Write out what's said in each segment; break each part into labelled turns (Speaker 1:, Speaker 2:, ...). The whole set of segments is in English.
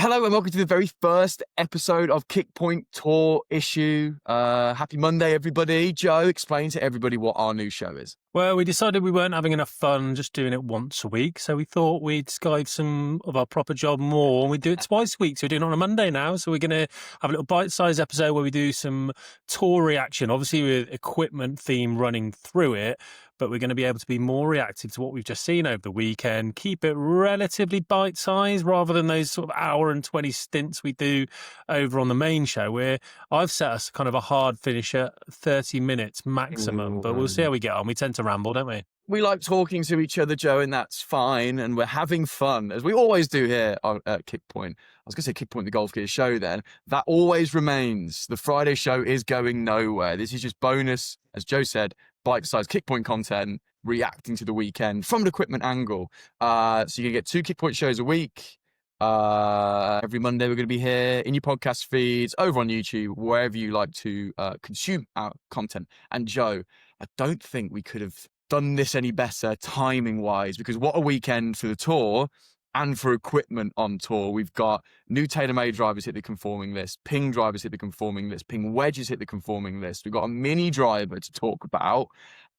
Speaker 1: Hello and welcome to the very first episode of Kickpoint Tour Issue. Happy Monday, everybody. Joe, explain to everybody what our new show is.
Speaker 2: Well, we decided we weren't having enough fun just doing it once a week, so we thought we'd skive some of our proper job more, and we'd do it twice a week. So we're doing it on a Monday now, so we're going to have a little bite-sized episode where we do some tour reaction, obviously with equipment theme running through it, but we're going to be able to be more reactive to what we've just seen over the weekend, keep it relatively bite-sized rather than those sort of hour and 20 stints we do over on the main show, where I've set us kind of a hard finish at 30 minutes maximum, but we'll see how we get on. We tend to ramble, don't we?
Speaker 1: We like talking to each other, Joe, and that's fine. And we're having fun, as we always do here at Kickpoint. I was going to say Kickpoint, the Golf Gear show then. That always remains. The Friday show is going nowhere. This is just bonus, as Joe said, bite-sized Kickpoint content, reacting to the weekend from an equipment angle. So you can get 2 Kickpoint shows a week. Every Monday we're going to be here in your podcast feeds, over on YouTube, wherever you like to consume our content. And Joe, I don't think we could have done this any better timing wise, because what a weekend for the tour and for equipment on tour. We've got new TaylorMade drivers hit the conforming list, Ping drivers hit the conforming list, Ping wedges hit the conforming list. We've got a mini driver to talk about,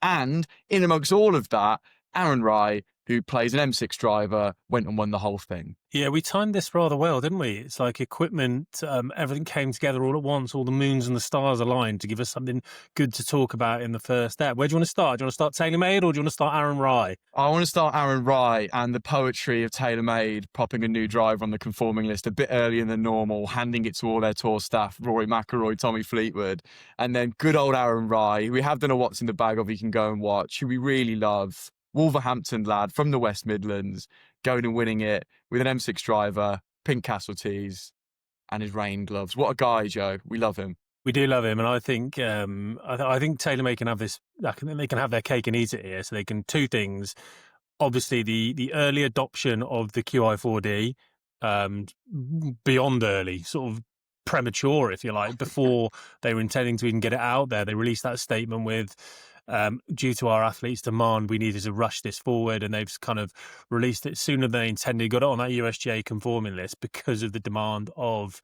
Speaker 1: and in amongst all of that, Aaron Rye, who plays an M6 driver, went and won the whole thing.
Speaker 2: Yeah, we timed this rather well, didn't we? It's like equipment, everything came together all at once, all the moons and the stars aligned to give us something good to talk about in the first step. Where do you want to start? Do you want to start TaylorMade or do you want to start Aaron Rye?
Speaker 1: I want to start Aaron Rye and the poetry of TaylorMade popping a new driver on the conforming list a bit earlier than normal, handing it to all their tour staff, Rory McIlroy, Tommy Fleetwood, and then good old Aaron Rye, who we have done a What's in the Bag of, you can go and watch, who we really love. Wolverhampton lad from the West Midlands, going and winning it with an M6 driver, pink Castletees, and his rain gloves. What a guy, Joe. We love him.
Speaker 2: We do love him, and I think I think TaylorMade can have this. They can have their cake and eat it here. So they can two things. Obviously, the early adoption of the Qi4D, beyond early, sort of premature, if you like, before they were intending to even get it out there. They released that statement with, due to our athletes' demand, we needed to rush this forward, and they've kind of released it sooner than they intended, got it on that USGA conforming list because of the demand of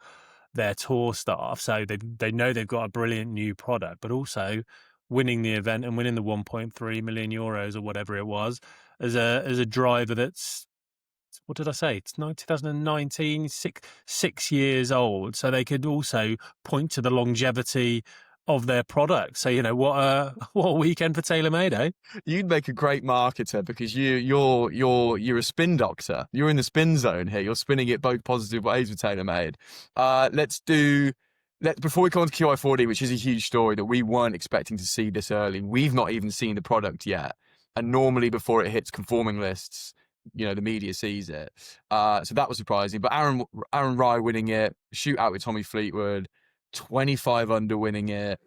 Speaker 2: their tour staff. So they know they've got a brilliant new product, but also winning the event and winning the 1.3 million euros or whatever it was as a driver that's, what did I say? It's 2019, 6 years old. So they could also point to the longevity of their product. So, you know, what a weekend for TaylorMade, eh?
Speaker 1: You'd make a great marketer because you're a spin doctor. You're in the spin zone here. You're spinning it both positive ways with TaylorMade. Before we come on to Qi4D, which is a huge story that we weren't expecting to see this early. We've not even seen the product yet. And normally before it hits conforming lists, you know, the media sees it. So that was surprising. But Aaron Rye winning it, shootout with Tommy Fleetwood, 25 under winning it.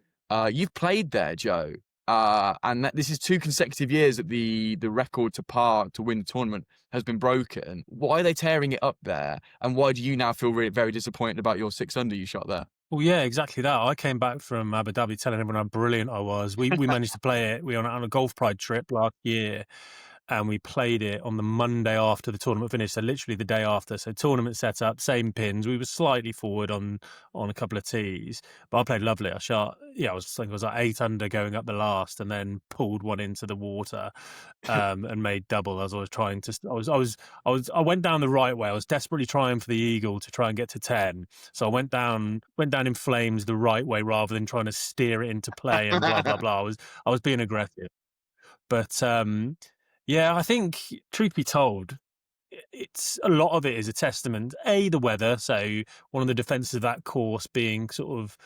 Speaker 1: You've played there, Joe, and this is 2 consecutive years that the record to par to win the tournament has been broken. Why are they tearing it up there, and why do you now feel really very disappointed about your 6 under you shot there?
Speaker 2: Well, yeah, exactly that. I came back from Abu Dhabi telling everyone how brilliant I was. We managed to play it. We were on a Golf Pride trip last year, and we played it on the Monday after the tournament finished, so literally the day after. So tournament set up, same pins. We were slightly forward on a couple of tees, but I played lovely. I shot, I was like 8 under going up the last, and then pulled one into the water, and made double as I was trying to. I went down the right way. I was desperately trying for the eagle to try and get to 10. So I went down in flames the right way rather than trying to steer it into play and blah blah blah. I was being aggressive, but. Yeah, I think, truth be told, it's a lot of it is a testament, the weather. So one of the defenses of that course being sort of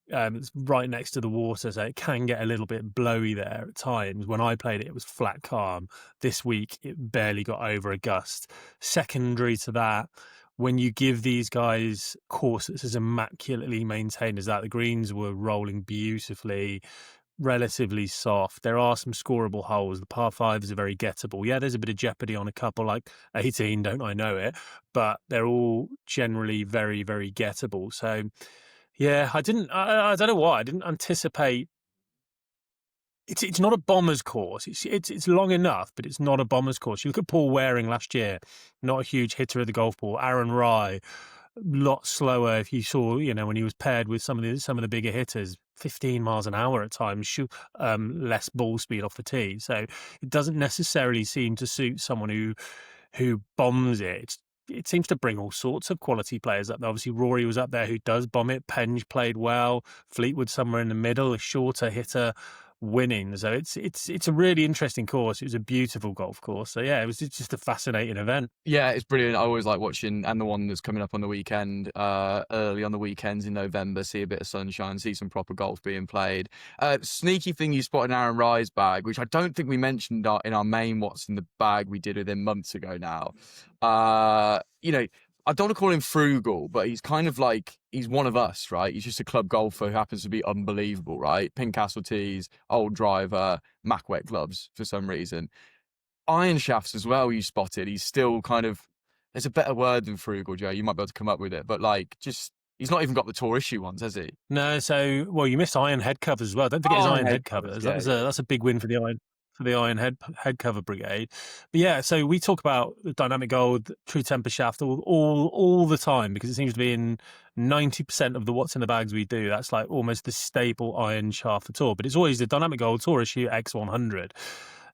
Speaker 2: it's right next to the water, so it can get a little bit blowy there at times. When I played it, it was flat calm. This week, it barely got over a gust. Secondary to that, when you give these guys courses as immaculately maintained as that, the greens were rolling beautifully, relatively soft. There are some scoreable holes. The par 5s are very gettable. Yeah, there's a bit of jeopardy on a couple like 18, don't I know it? But they're all generally very, very gettable. So, yeah, I don't know why. I didn't anticipate. It's not a bomber's course. It's long enough, but it's not a bomber's course. You look at Paul Waring last year, not a huge hitter of the golf ball. Aaron Rye, lot slower. If you saw, when he was paired with some of the bigger hitters, 15 miles an hour at times, less ball speed off the tee. So it doesn't necessarily seem to suit someone who bombs it. It seems to bring all sorts of quality players up there. Obviously, Rory was up there who does bomb it. Penge played well. Fleetwood somewhere in the middle, a shorter hitter winning. So it's a really interesting course. It was a beautiful golf course. So yeah, it was just a fascinating event.
Speaker 1: Yeah, it's brilliant. I always like watching, and the one that's coming up on the weekend, early on the weekends in November, see a bit of sunshine, see some proper golf being played. Sneaky thing you spotted in Aaron Rye's bag, which I don't think we mentioned in our main What's in the Bag we did with him months ago now. I don't want to call him frugal, but he's kind of like, he's one of us, right? He's just a club golfer who happens to be unbelievable, right? Pincastle tees, old driver, Mac wet gloves for some reason. Iron shafts as well, you spotted. He's still kind of, there's a better word than frugal, Joe. You might be able to come up with it, but he's not even got the tour issue ones, has he?
Speaker 2: No, so, well, you missed iron head covers as well. Don't forget his iron head covers.
Speaker 1: Yeah,
Speaker 2: That's a big win for the iron head cover brigade. But yeah, so we talk about the dynamic gold, true temper shaft all the time, because it seems to be in 90% of the What's in the Bags we do. That's like almost the staple iron shaft for tour, but it's always the dynamic gold tour issue X100.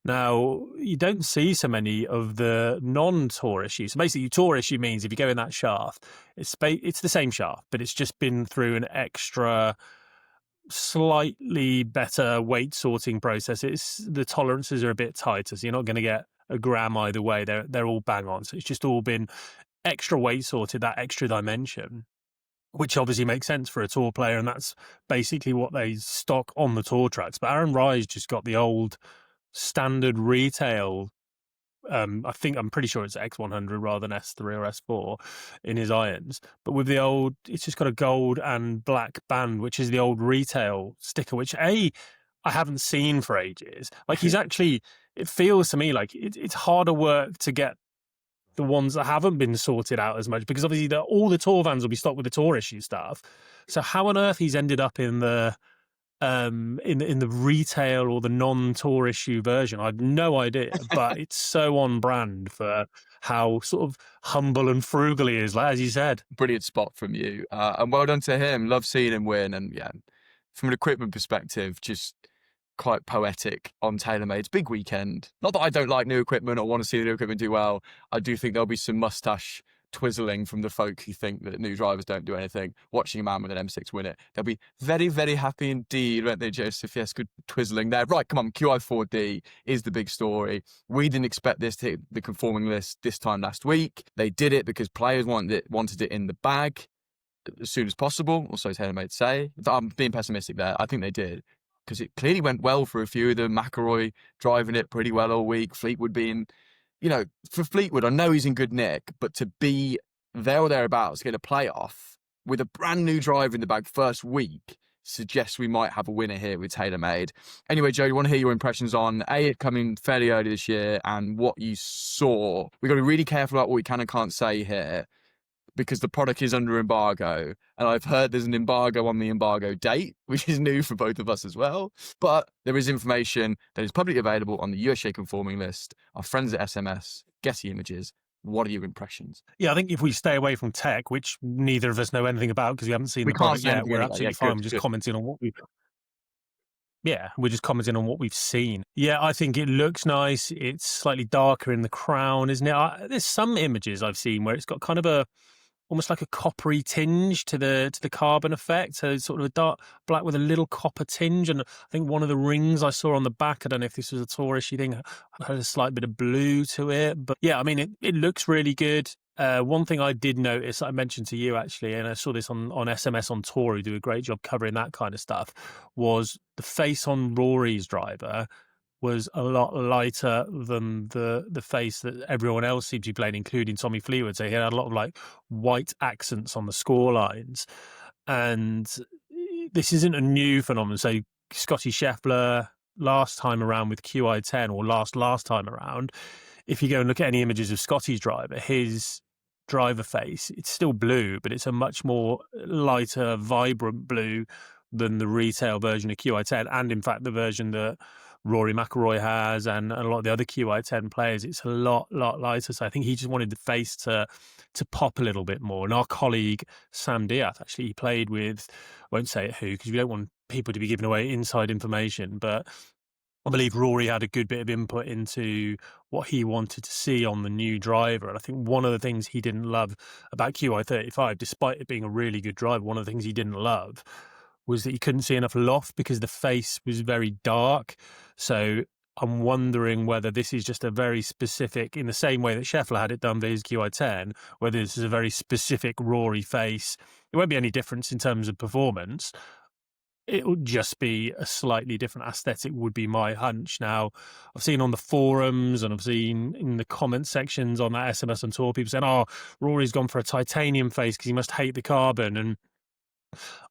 Speaker 2: Now, you don't see so many of the non-tour issues. So basically, tour issue means if you go in that shaft, it's the same shaft, but it's just been through an extra, slightly better weight sorting process. The tolerances are a bit tighter, so you're not going to get a gram either way. They're all bang on. So it's just all been extra weight sorted, that extra dimension, which obviously makes sense for a tour player, and that's basically what they stock on the tour tracks. But Aaron Rye's just got the old standard retail, I'm pretty sure it's X100 rather than S3 or S4 in his irons, but with the old, it's just got a gold and black band, which is the old retail sticker, which I haven't seen for ages. Like, he's actually, it feels to me like it's harder work to get the ones that haven't been sorted out as much, because obviously all the tour vans will be stocked with the tour issue stuff. So how on earth he's ended up in the retail or the non-tour issue version, I have no idea, but it's so on brand for how sort of humble and frugal he is, like, as you said.
Speaker 1: Brilliant spot from you, and well done to him. Love seeing him win, and yeah, from an equipment perspective, just quite poetic on TaylorMade's big weekend. Not that I don't like new equipment or want to see the new equipment do well. I do think there'll be some mustache twizzling from the folk who think that new drivers don't do anything. Watching a man with an M6 win it, they'll be very, very happy indeed, won't they, Joseph? Yes, good twizzling there. Right, come on, Qi4D is the big story. We didn't expect this to hit the conforming list this time last week. They did it because players wanted it in the bag as soon as possible, or so TaylorMade say. I'm being pessimistic there. I think they did, because it clearly went well for a few of them. McIlroy driving it pretty well all week. Fleetwood being, for Fleetwood, I know he's in good nick, but to be there or thereabouts, get a playoff with a brand new driver in the bag first week suggests we might have a winner here with TaylorMade. Anyway, Joe, you want to hear your impressions on it coming fairly early this year and what you saw? We've got to be really careful about what we can and can't say here, because the product is under embargo, and I've heard there's an embargo on the embargo date, which is new for both of us as well. But there is information that is publicly available on the USA conforming list. Our friends at SMS, Getty Images. What are your impressions?
Speaker 2: Yeah, I think if we stay away from tech, which neither of us know anything about because we haven't seen the product yet, we're absolutely fine. We're just commenting on what we're just commenting on what we've seen. Yeah, I think it looks nice. It's slightly darker in the crown, isn't it? There's some images I've seen where it's got kind of almost like a coppery tinge to the carbon effect. So it's sort of a dark black with a little copper tinge. And I think one of the rings I saw on the back, I don't know if this was a tour-ishy thing, had a slight bit of blue to it. But yeah, I mean, it looks really good. One thing I did notice, I mentioned to you actually, and I saw this on SMS on Tour, who do a great job covering that kind of stuff, was the face on Rory's driver was a lot lighter than the face that everyone else seemed to be playing, including Tommy Fleetwood. So he had a lot of like white accents on the score lines. And this isn't a new phenomenon. So Scotty Scheffler, last time around with QI10, or last time around, if you go and look at any images of Scotty's driver, his driver face, it's still blue, but it's a much more lighter, vibrant blue than the retail version of QI10, and in fact the version that Rory McIlroy has, and a lot of the other QI10 players. It's a lot lighter. So I think he just wanted the face to pop a little bit more. And our colleague Sam Diath, actually, he played with, I won't say it who, because we don't want people to be giving away inside information, but I believe Rory had a good bit of input into what he wanted to see on the new driver. And I think one of the things he didn't love about QI35, despite it being a really good driver, one of the things he didn't love was that you couldn't see enough loft because the face was very dark. So I'm wondering whether this is just a very specific, in the same way that Scheffler had it done for his QI10, whether this is a very specific Rory face. It won't be any difference in terms of performance. It would just be a slightly different aesthetic, would be my hunch. Now, I've seen on the forums and I've seen in the comment sections on that SMS on Tour, people saying, oh, Rory's gone for a titanium face because he must hate the carbon. And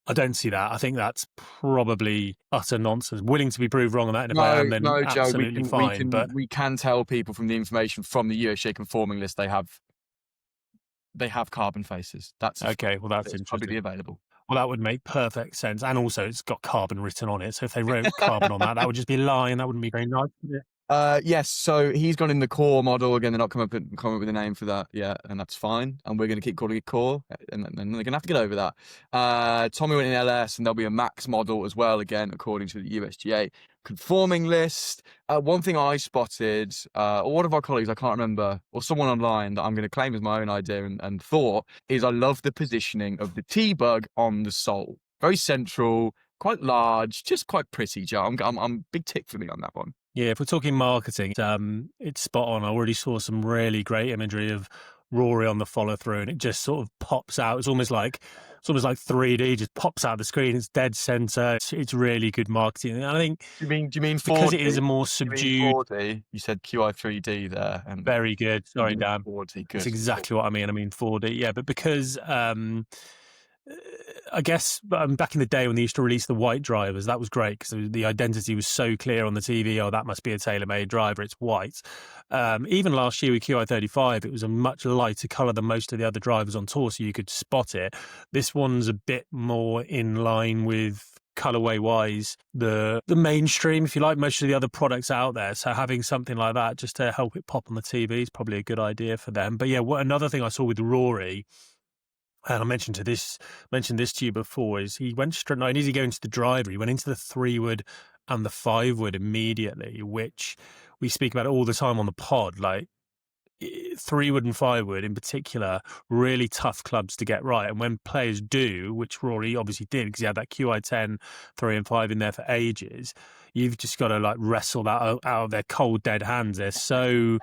Speaker 2: I don't see that. I think that's probably utter nonsense. Willing to be proved wrong on that, and if I am, then
Speaker 1: No, Joe.
Speaker 2: absolutely fine. But
Speaker 1: we can tell people from the information from the USGA conforming list they have carbon faces. That's
Speaker 2: okay. Well, that's interesting.
Speaker 1: Publicly available.
Speaker 2: Well, that would make perfect sense. And also, it's got carbon written on it. So if they wrote carbon on that, that would just be a lie, and that wouldn't be very nice, would it?
Speaker 1: Yes, so he's gone in the core model again. They're not come up with a name for that yet, and that's fine. And we're going to keep calling it core, and then they're going to have to get over that. Tommy went in LS, and there'll be a max model as well, again according to the USGA conforming list. One thing I spotted, or one of our colleagues, I can't remember, or someone online that I'm going to claim as my own idea and thought, is I love the positioning of the T-bug on the sole. Very central, quite large, just quite pretty, Joe. I'm big tick for me on that one.
Speaker 2: Yeah, if we're talking marketing, it's spot on. I already saw some really great imagery of Rory on the follow through, and it just sort of pops out. It's almost like 3D, just pops out of the screen. It's dead center. It's really good marketing. And I think.
Speaker 1: Do you mean 4D?
Speaker 2: Because it is a more subdued.
Speaker 1: 4D? You said Qi4D there. And
Speaker 2: very good. Sorry, Dan.
Speaker 1: 4D, good.
Speaker 2: That's exactly what I mean. I mean 4D. Yeah, but because. I guess back in the day when they used to release the white drivers, that was great because the identity was so clear on the TV. Oh, that must be a TaylorMade driver. It's white. Even last year with QI35, it was a much lighter colour than most of the other drivers on tour, so you could spot it. This one's a bit more in line with colorway wise the mainstream, if you like, most of the other products out there. So having something like that just to help it pop on the TV is probably a good idea for them. But yeah, another thing I saw with Rory, and I mentioned this to you before, is he went straight, not only did he go into the driver, he went into the 3-wood and the 5-wood immediately, which we speak about all the time on the pod. Like 3-wood and 5-wood in particular, really tough clubs to get right. And when players do, which Rory obviously did because he had that QI10 3 and 5 in there for ages, you've just got to like wrestle that out of their cold dead hands. They're so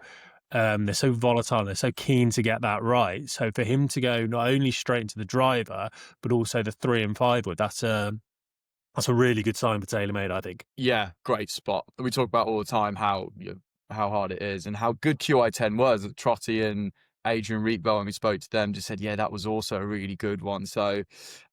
Speaker 2: volatile, they're so keen to get that right. So for him to go not only straight into the driver, but also the 3 and 5 wood, that's a really good sign for TaylorMade, I think.
Speaker 1: Yeah, great spot. We talk about all the time how hard it is and how good QI10 was. Trotty and Adrian Reekbell, when we spoke to them, just said, yeah, that was also a really good one. So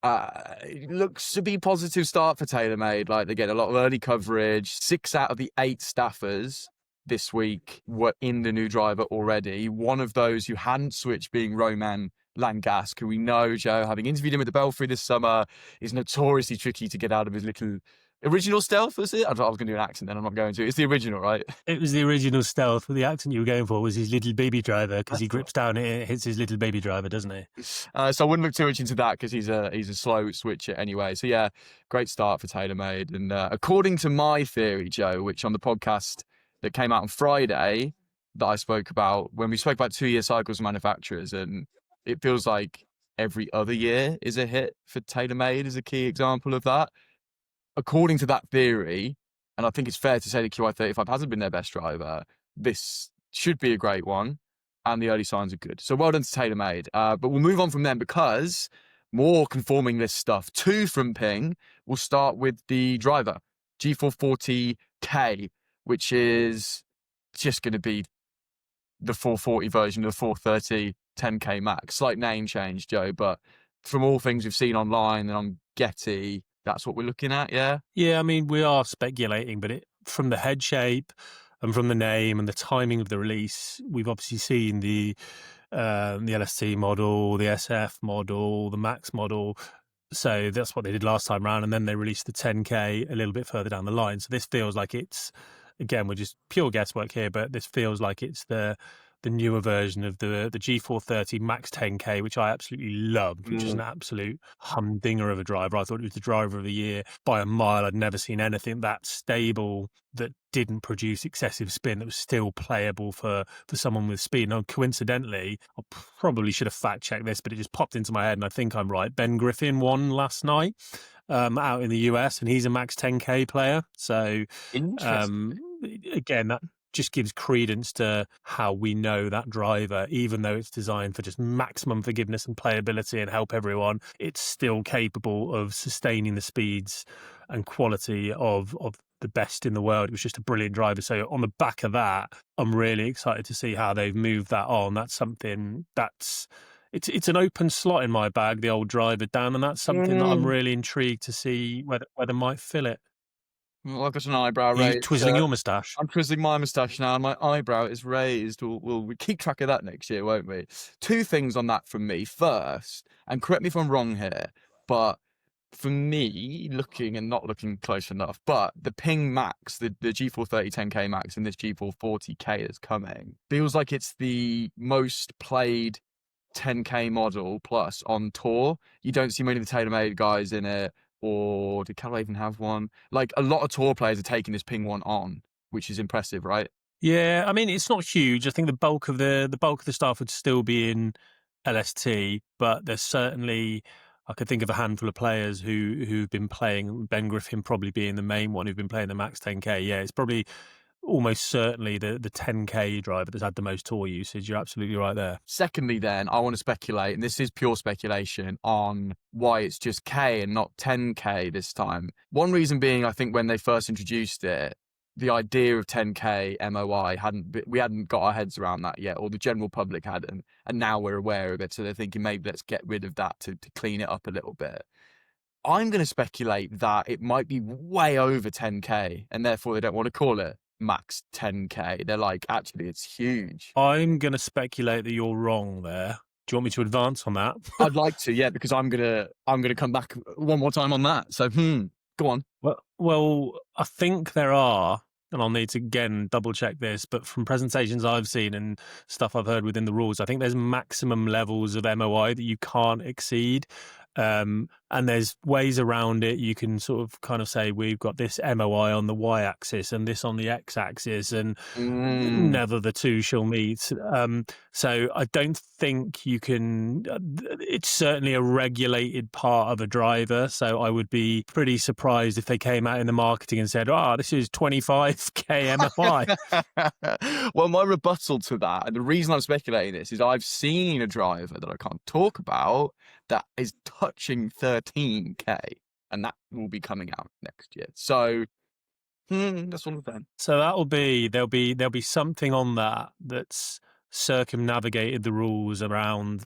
Speaker 1: it looks to be a positive start for TaylorMade. Like they get a lot of early coverage. 6 out of the 8 staffers this week were in the new driver already. One of those who hadn't switched being Roman Langasque, who we know, Joe, having interviewed him at the Belfry this summer, is notoriously tricky to get out of his little original Stealth, was it? I was going to do an accent then, I'm not going to. It's the original, right?
Speaker 2: It was the original Stealth, but the accent you were going for was his little baby driver, because he grips down, it hits his little baby driver, doesn't he?
Speaker 1: So I wouldn't look too much into that because he's a slow switcher anyway. So yeah, great start for TaylorMade. And according to my theory, Joe, which on the podcast that came out on Friday that I spoke about, when we spoke about 2-year cycles of manufacturers, and it feels like every other year is a hit for TaylorMade is a key example of that. According to that theory, and I think it's fair to say that QI35 hasn't been their best driver, this should be a great one, and the early signs are good. So well done to TaylorMade. But we'll move on from them because more conforming list stuff. 2 from Ping. We'll start with the driver, G440K, which is just going to be the 440 version of the 430 10K Max. Slight name change, Joe, but from all things we've seen online and on Getty, that's what we're looking at, yeah? Yeah,
Speaker 2: I mean, we are speculating, but from the head shape and from the name and the timing of the release, we've obviously seen the LST model, the SF model, the Max model. So that's what they did last time round, and then they released the 10K a little bit further down the line. So this feels like it's again, we're just pure guesswork here, but this feels like it's the newer version of the G430 Max 10K, which I absolutely loved, which is an absolute humdinger of a driver. I thought it was the driver of the year by a mile. I'd never seen anything that stable, that didn't produce excessive spin, that was still playable for someone with speed. Now, coincidentally, I probably should have fact checked this, but it just popped into my head, and I think I'm right. Ben Griffin won last night out in the US, and he's a Max 10K player. So
Speaker 1: Interesting.
Speaker 2: again, that just gives credence to how we know that driver, even though it's designed for just maximum forgiveness and playability and help everyone, it's still capable of sustaining the speeds and quality of the best in the world. It was just a brilliant driver. So on the back of that, I'm really excited to see how they've moved that on. That's something that's it's an open slot in my bag, the old driver, Dan, and that's something that I'm really intrigued to see whether might fill it.
Speaker 1: Well, I've got an eyebrow
Speaker 2: Are you
Speaker 1: raised.
Speaker 2: twizzling your moustache?
Speaker 1: I'm twizzling my moustache now, and my eyebrow is raised. We'll keep track of that next year, won't we? Two things on that from me. First, and correct me if I'm wrong here, but for me, looking and not looking close enough, but the Ping Max, the G430 10K Max and this G440K is coming, feels like it's the most played 10K model plus on tour. You don't see many of the TaylorMade guys in it. Or did Callaway even have one? Like, a lot of tour players are taking this Ping one on, which is impressive, right?
Speaker 2: Yeah, I mean, it's not huge. I think the bulk of the staff would still be in LST, but there's certainly, I could think of a handful of players who've been playing, Ben Griffin probably being the main one, who've been playing the Max 10K. Yeah, it's probably almost certainly the 10K driver that's had the most tour usage. You're absolutely right there.
Speaker 1: Secondly, then, I want to speculate, and this is pure speculation, on why it's just K and not 10K this time. One reason being, I think when they first introduced it, the idea of 10K MOI we hadn't got our heads around that yet, or the general public hadn't, and now we're aware of it, so they're thinking maybe let's get rid of that to clean it up a little bit. I'm going to speculate that it might be way over 10K, and therefore they don't want to call it Max 10K. They're like, actually, it's huge.
Speaker 2: I'm going to speculate that you're wrong there. Do you want me to advance on that?
Speaker 1: I'd like to, yeah, because I'm gonna come back one more time on that. So, go on.
Speaker 2: Well, I think there are, and I'll need to again double check this, but from presentations I've seen and stuff I've heard within the rules, I think there's maximum levels of MOI that you can't exceed. And there's ways around it. You can sort of kind of say we've got this MOI on the y-axis and this on the x-axis, and never the two shall meet. So I don't think you can. It's certainly a regulated part of a driver. So I would be pretty surprised if they came out in the marketing and said, "Oh, this is 25K MOI."
Speaker 1: Well, my rebuttal to that, and the reason I'm speculating this, is I've seen a driver that I can't talk about that is touching 13K, and that will be coming out next year. So that's all of them.
Speaker 2: So there'll be something on that that's circumnavigated the rules around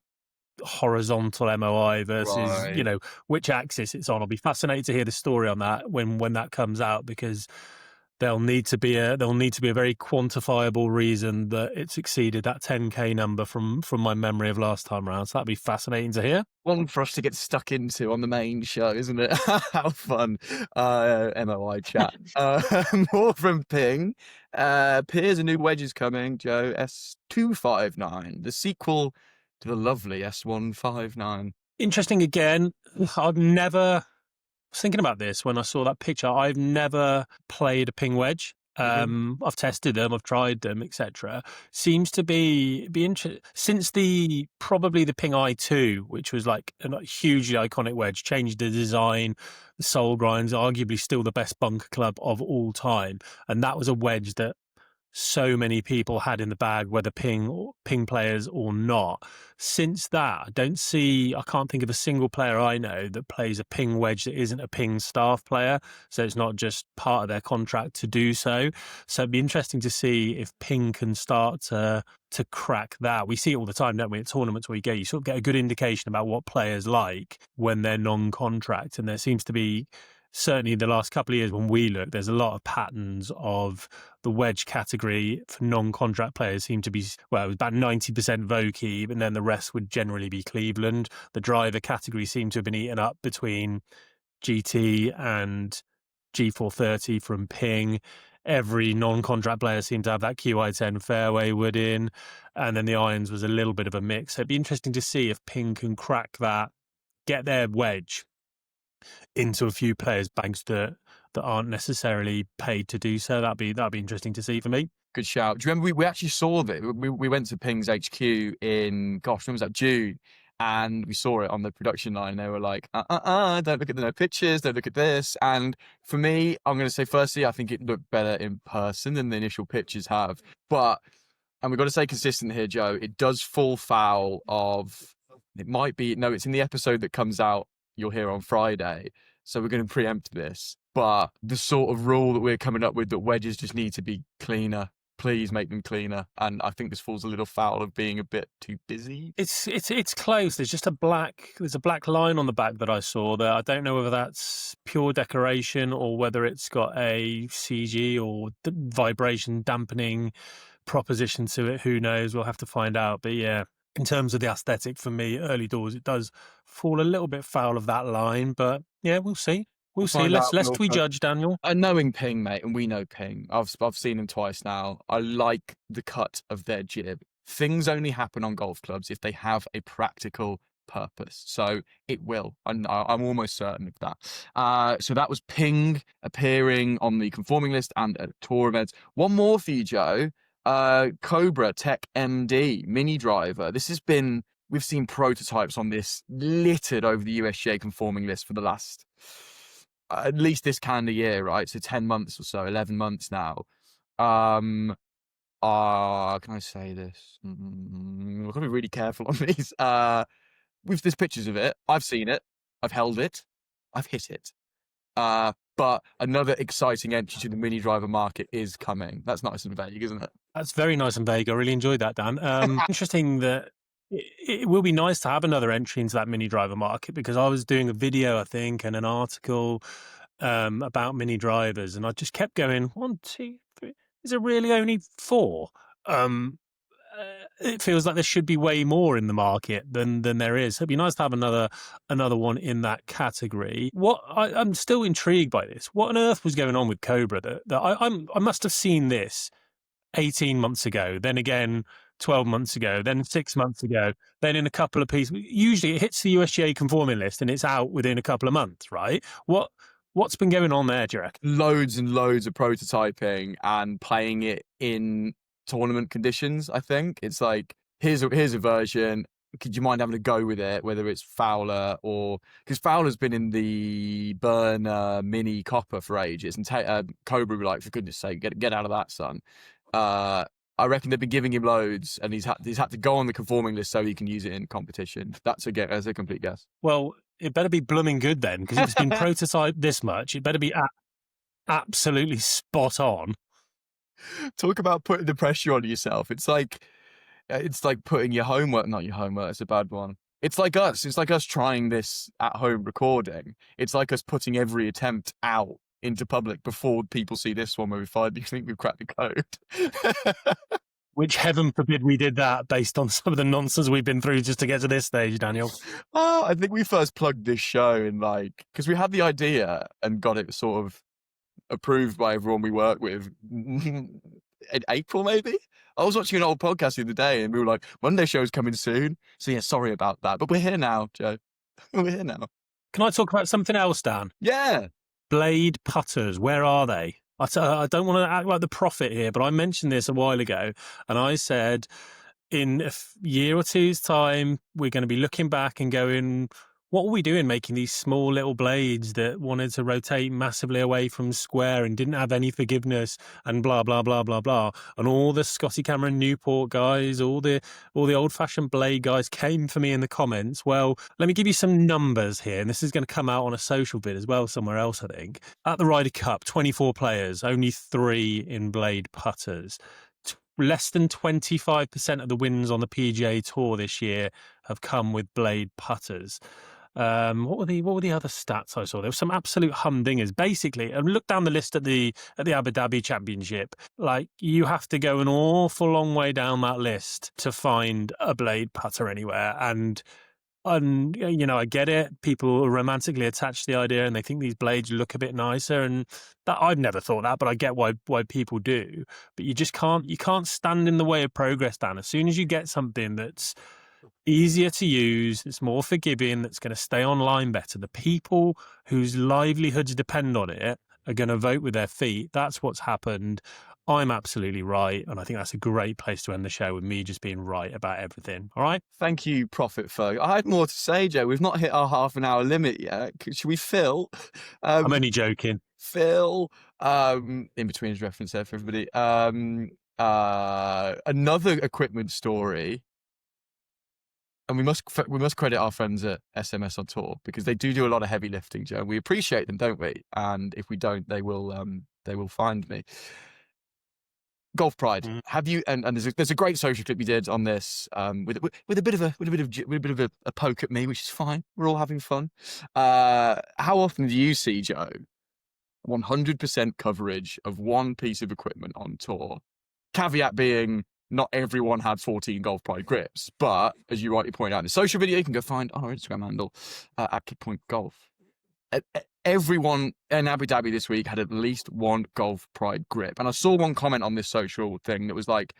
Speaker 2: horizontal MOI versus which axis it's on. I'll be fascinated to hear the story on that when that comes out, because there'll need to be a very quantifiable reason that it's exceeded that 10K number from my memory of last time around. So that'd be fascinating to hear.
Speaker 1: One for us to get stuck into on the main show, isn't it? How fun. MOI chat. More from Ping. Here's a new wedge is coming, Joe. S259, the sequel to the lovely S159.
Speaker 2: Interesting again. I was thinking about this when I saw that picture. I've never played a Ping wedge. I've tested them, I've tried them, etc. Seems to be interesting since probably the Ping I2, which was like a hugely iconic wedge, changed the design. The Soul Grind's arguably still the best bunker club of all time, and that was a wedge that so many people had in the bag, whether Ping players or not. Since that, I can't think of a single player I know that plays a Ping wedge that isn't a Ping staff player. So it's not just part of their contract to do so. So it'd be interesting to see if Ping can start to crack that. We see it all the time, don't we, at tournaments where you sort of get a good indication about what players like when they're non-contract. And there seems to be, certainly the last couple of years when we look, there's a lot of patterns of the wedge category for non-contract players seem to be, well, it was about 90% Vokey, and then the rest would generally be Cleveland. The driver category seemed to have been eaten up between GT and G430 from Ping. every non-contract player seemed to have that QI10 fairway wood in, and then the irons was a little bit of a mix. So it'd be interesting to see if Ping can crack that, get their wedge into a few players' bags that aren't necessarily paid to do so. That'd be interesting to see for me.
Speaker 1: Good shout. Do you remember we actually saw that? We went to Ping's HQ in, gosh, when was that? June. And we saw it on the production line. They were like, don't look at the pictures, don't look at this. And for me, I'm going to say, firstly, I think it looked better in person than the initial pictures have. But, and we've got to stay consistent here, Joe, it does fall foul of, it might be, no, it's in the episode that comes out, you'll hear on Friday. So we're going to preempt this. But the sort of rule that we're coming up with, that wedges just need to be cleaner. Please make them cleaner. And I think this falls a little foul of being a bit too busy.
Speaker 2: It's close. There's just a black line on the back that I saw there. I don't know whether that's pure decoration or whether it's got a CG or vibration dampening proposition to it. Who knows? We'll have to find out. But yeah, in terms of the aesthetic for me, early doors, it does fall a little bit foul of that line. But yeah, we'll see. We'll see. Lest we judge, Daniel.
Speaker 1: Knowing Ping, mate, and we know Ping. I've seen him twice now. I like the cut of their jib. Things only happen on golf clubs if they have a practical purpose. So it will. I'm almost certain of that. So that was Ping appearing on the conforming list and at TaylorMade's. One more for you, Joe. Cobra Tech MD mini driver. We've seen prototypes on this littered over the USGA conforming list for the last, at least this calendar year, right? So 10 months or so, 11 months now. Can I say this? I've got to be really careful on these. There's pictures of it. I've seen it. I've held it. I've hit it. But another exciting entry to the mini driver market is coming. That's nice and vague, isn't it?
Speaker 2: That's very nice and vague. I really enjoyed that, Dan. Interesting that it will be nice to have another entry into that mini driver market, because I was doing a video, I think, and an article about mini drivers, and I just kept going, 1, 2, 3. Is it really only 4? It feels like there should be way more in the market than there is. So it'd be nice to have another one in that category. I'm still intrigued by this. What on earth was going on with Cobra? That I must have seen this 18 months ago, then again 12 months ago, then 6 months ago, then in a couple of pieces. Usually it hits the USGA conforming list and it's out within a couple of months, right? What's been going on there, do you reckon?
Speaker 1: Loads and loads of prototyping and playing it in tournament conditions, I think. It's like, here's a version. Could you mind having a go with it, whether it's Fowler or... Because Fowler's been in the Burner Mini Copper for ages, and Cobra would be like, for goodness sake, get out of that, son. I reckon they've been giving him loads, and he's had to go on the conforming list so he can use it in competition. That's a complete guess.
Speaker 2: Well, it better be blooming good then, because if it's been prototyped this much, it better be absolutely spot on.
Speaker 1: Talk about putting the pressure on yourself. It's like putting your homework, not your homework, it's a bad one. It's like us trying this at home recording. It's like us putting every attempt out into public before people see this one where we finally think we've cracked the code.
Speaker 2: Which, heaven forbid we did that based on some of the nonsense we've been through just to get to this stage, Daniel.
Speaker 1: I think we first plugged this show in because we had the idea and got it sort of approved by everyone we work with in April, maybe. I was watching an old podcast the other day and we were like, Monday show's coming soon. So yeah, sorry about that. But we're here now, Joe. We're here now.
Speaker 2: Can I talk about something else, Dan?
Speaker 1: Yeah.
Speaker 2: Blade putters, where are they? I don't want to act like the prophet here, but I mentioned this a while ago, and I said in a year or two's time, we're going to be looking back and going, what were we doing making these small little blades that wanted to rotate massively away from square and didn't have any forgiveness and blah, blah, blah, blah, blah. And all the Scotty Cameron Newport guys, all the old-fashioned blade guys came for me in the comments. Well, let me give you some numbers here, and this is going to come out on a social bit as well somewhere else, I think. At the Ryder Cup, 24 players, only 3 in blade putters. Less than 25% of the wins on the PGA Tour this year have come with blade putters. What were the other stats I saw? There were some absolute humdingers. Basically, and look down the list at the Abu Dhabi Championship. Like, you have to go an awful long way down that list to find a blade putter anywhere. And And, you know, I get it. People are romantically attached to the idea and they think these blades look a bit nicer. And that I've never thought that, but I get why people do. But you just can't stand in the way of progress, Dan. As soon as you get something that's easier to use, that's more forgiving, that's going to stay online better, the people whose livelihoods depend on it are going to vote with their feet. That's what's happened. I'm absolutely right. And I think that's a great place to end the show, with me just being right about everything. All right.
Speaker 1: Thank you, Prophet Ferg. I had more to say, Joe. We've not hit our half-an-hour limit yet. Should we fill?
Speaker 2: I'm only joking.
Speaker 1: Phil, in between his reference there for everybody. Another equipment story, and we must credit our friends at SMS on Tour, because they do a lot of heavy lifting, Joe. We appreciate them, don't we? And if we don't, they will find me. Golf Pride. Have you? And there's a great social clip you did on this, with a bit of a poke at me, which is fine. We're all having fun. How often do you see, Joe, 100% coverage of one piece of equipment on tour? Caveat being, not everyone had 14 Golf Pride grips, but as you rightly point out in the social video, you can go find on our Instagram handle at Kickpoint Golf. Everyone in Abu Dhabi this week had at least one Golf Pride grip. And I saw one comment on this social thing that was like,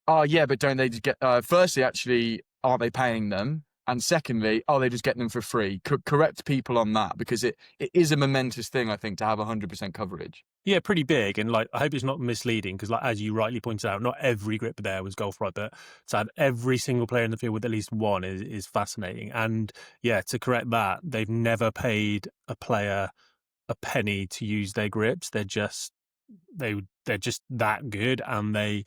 Speaker 1: oh yeah, but don't they just get, firstly, actually, aren't they paying them? And secondly, oh, they just get them for free. Correct people on that, because it is a momentous thing, I think, to have 100% coverage.
Speaker 2: Yeah, pretty big. And like, I hope it's not misleading, because like, as you rightly pointed out, not every grip there was Golf Pride, but to have every single player in the field with at least one is fascinating. And yeah, to correct that, they've never paid a player a penny to use their grips. They're just that good, and they've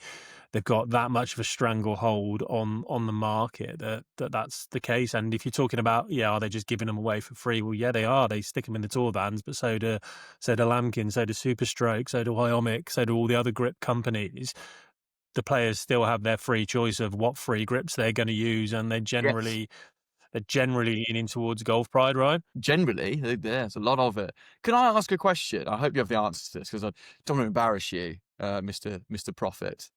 Speaker 2: got that much of a stranglehold on the market that's the case. And if you're talking about, are they just giving them away for free? Well, yeah, they are. They stick them in the tour vans, but so do Lamkin, so do Superstroke, so do Ionic, so do all the other grip companies. The players still have their free choice of what free grips they're going to use, and they're generally leaning towards Golf Pride, right?
Speaker 1: Generally, there's a lot of it. Can I ask a question? I hope you have the answers to this, because I don't want to embarrass you, Mr. Prophet.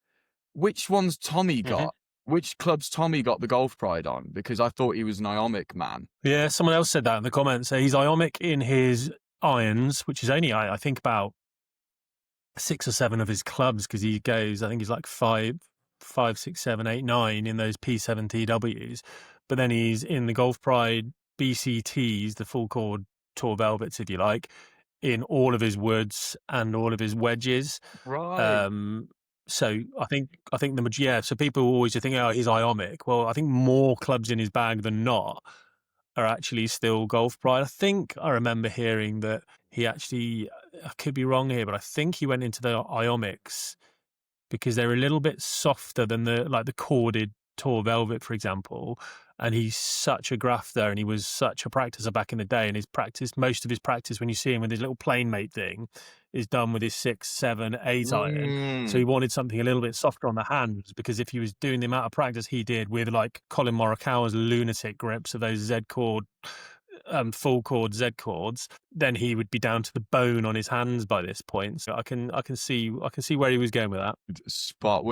Speaker 1: Which one's Tommy got? Which club's Tommy got the Golf Pride on? Because I thought he was an Ionic man.
Speaker 2: Yeah, someone else said that in the comments. So he's Ionic in his irons, which is only, I think, about 6 or 7 of his clubs, because he goes, I think he's like 5, 6, 7, 8, 9 in those P7TWs. But then he's in the Golf Pride BCTs, the full chord Tour Velvets, if you like, in all of his woods and all of his wedges.
Speaker 1: Right.
Speaker 2: So I think so people always think, oh, he's Ionic. Well, I think more clubs in his bag than not are actually still Golf Pride. I think I remember hearing that he actually, I could be wrong here, but I think he went into the Ionics because they're a little bit softer than the corded Tour Velvet, for example. And he's such a grafter, and he was such a practicer back in the day. And most of his practice, when you see him with his little planemate thing, is done with his 6, 7, 8 iron. So he wanted something a little bit softer on the hands, because if he was doing the amount of practice he did with like Colin Morikawa's lunatic grips of those Z chord, full chord Z chords, then he would be down to the bone on his hands by this point. So I can see where he was going with that.
Speaker 1: Spot.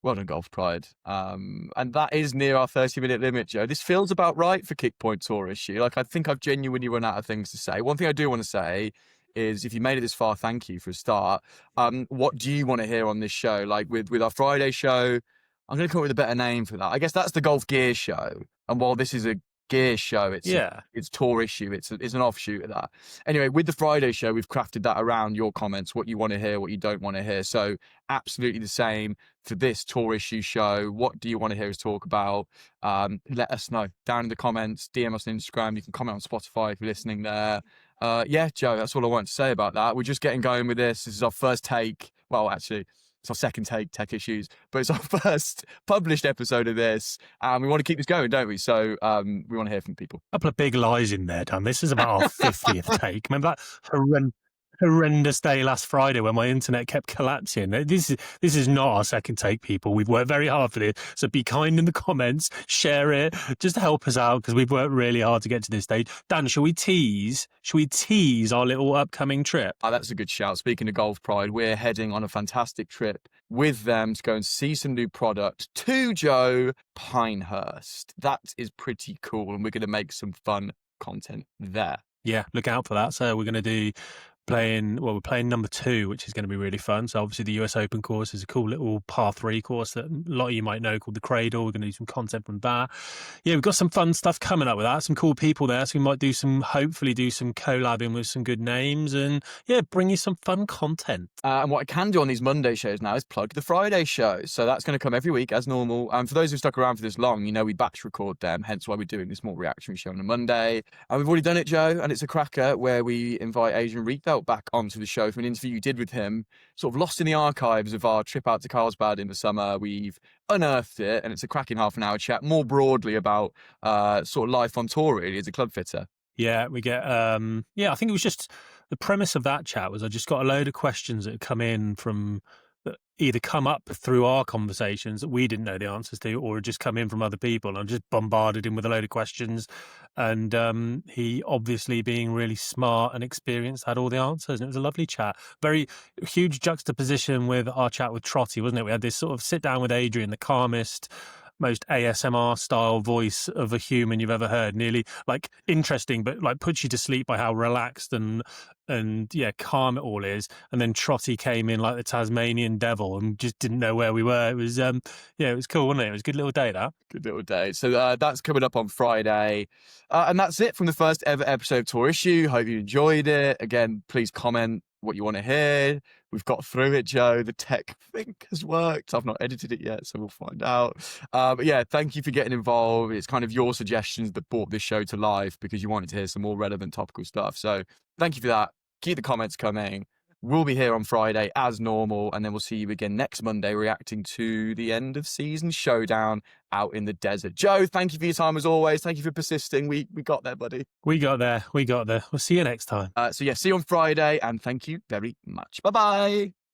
Speaker 1: Well done, Golf Pride. And that is near our 30-minute limit, Joe. This feels about right for Kickpoint Tour issue. Like, I think I've genuinely run out of things to say. One thing I do want to say is, if you made it this far, thank you for a start. What do you want to hear on this show? Like with our Friday show, I'm going to come up with a better name for that. I guess that's the Golf Gear Show. And while this is a gear show, it's tour issue, it's an offshoot of that. Anyway, with the Friday show, we've crafted that around your comments, what you want to hear, what you don't want to hear. So absolutely the same for this tour issue show. What do you want to hear us talk about? Let us know down in the comments, DM us on Instagram. You can comment on Spotify if you're listening there. Joe, that's all I want to say about that. We're just getting going with this. This is our first take. Well, actually, it's our second take, Tech Issues, but it's our first published episode of this, and we want to keep this going, don't we? So we want to hear from people.
Speaker 2: A couple of big lies in there, Dan. This is about our 50th take. Remember that horrendous day last Friday when my internet kept collapsing. This is not our second take, people. We've worked very hard for this. So be kind in the comments, share it, just help us out because we've worked really hard to get to this stage. Dan, shall we tease our little upcoming trip?
Speaker 1: Oh, that's a good shout. Speaking of Golf Pride, we're heading on a fantastic trip with them to go and see some new product to Joe, Pinehurst. That is pretty cool, and we're going to make some fun content there.
Speaker 2: Yeah, look out for that. So we're going to do we're playing number 2, which is going to be really fun. So obviously the US Open course is a cool little par 3 course that a lot of you might know called the Cradle. We're going to do some content from that. Yeah, we've got some fun stuff coming up with that. Some cool people there. So we might hopefully do some collabing with some good names and yeah, bring you some fun content.
Speaker 1: And what I can do on these Monday shows now is plug the Friday show. So that's going to come every week as normal. And for those who've stuck around for this long, we batch record them, hence why we're doing this more reactionary show on a Monday. And we've already done it, Joe, and it's a cracker where we invite Adrian Rietveld back onto the show from an interview you did with him, sort of lost in the archives of our trip out to Carlsbad in the summer. We've unearthed it, and it's a cracking half-an-hour chat more broadly about sort of life on tour, really, as a club fitter.
Speaker 2: Yeah, we get, I think it was just the premise of that chat was I just got a load of questions that had come in from that either come up through our conversations that we didn't know the answers to, or had just come in from other people. And I just bombarded him with a load of questions. And he, obviously being really smart and experienced, had all the answers. And it was a lovely chat. Very huge juxtaposition with our chat with Trotty, wasn't it? We had this sort of sit down with Adrian, the calmest, most ASMR style voice of a human you've ever heard, nearly like interesting, but like puts you to sleep by how relaxed and yeah, calm it all is. And then Trotty came in like the Tasmanian devil and just didn't know where we were. It was it was cool, wasn't it? It was a good little day, that.
Speaker 1: Good little day. So that's coming up on Friday. And that's it from the first ever episode of Tour Issue. Hope you enjoyed it. Again, please comment what you want to hear. We've got through it, Joe. The tech think has worked. I've not edited it yet, so we'll find out. But yeah, thank you for getting involved. It's kind of your suggestions that brought this show to life because you wanted to hear some more relevant topical stuff. So thank you for that. Keep the comments coming. We'll be here on Friday as normal, and then we'll see you again next Monday reacting to the end of season showdown out in the desert. Joe, thank you for your time as always. Thank you for persisting. We got there, buddy.
Speaker 2: We got there. We'll see you next time.
Speaker 1: So yeah, see you on Friday, and thank you very much. Bye-bye.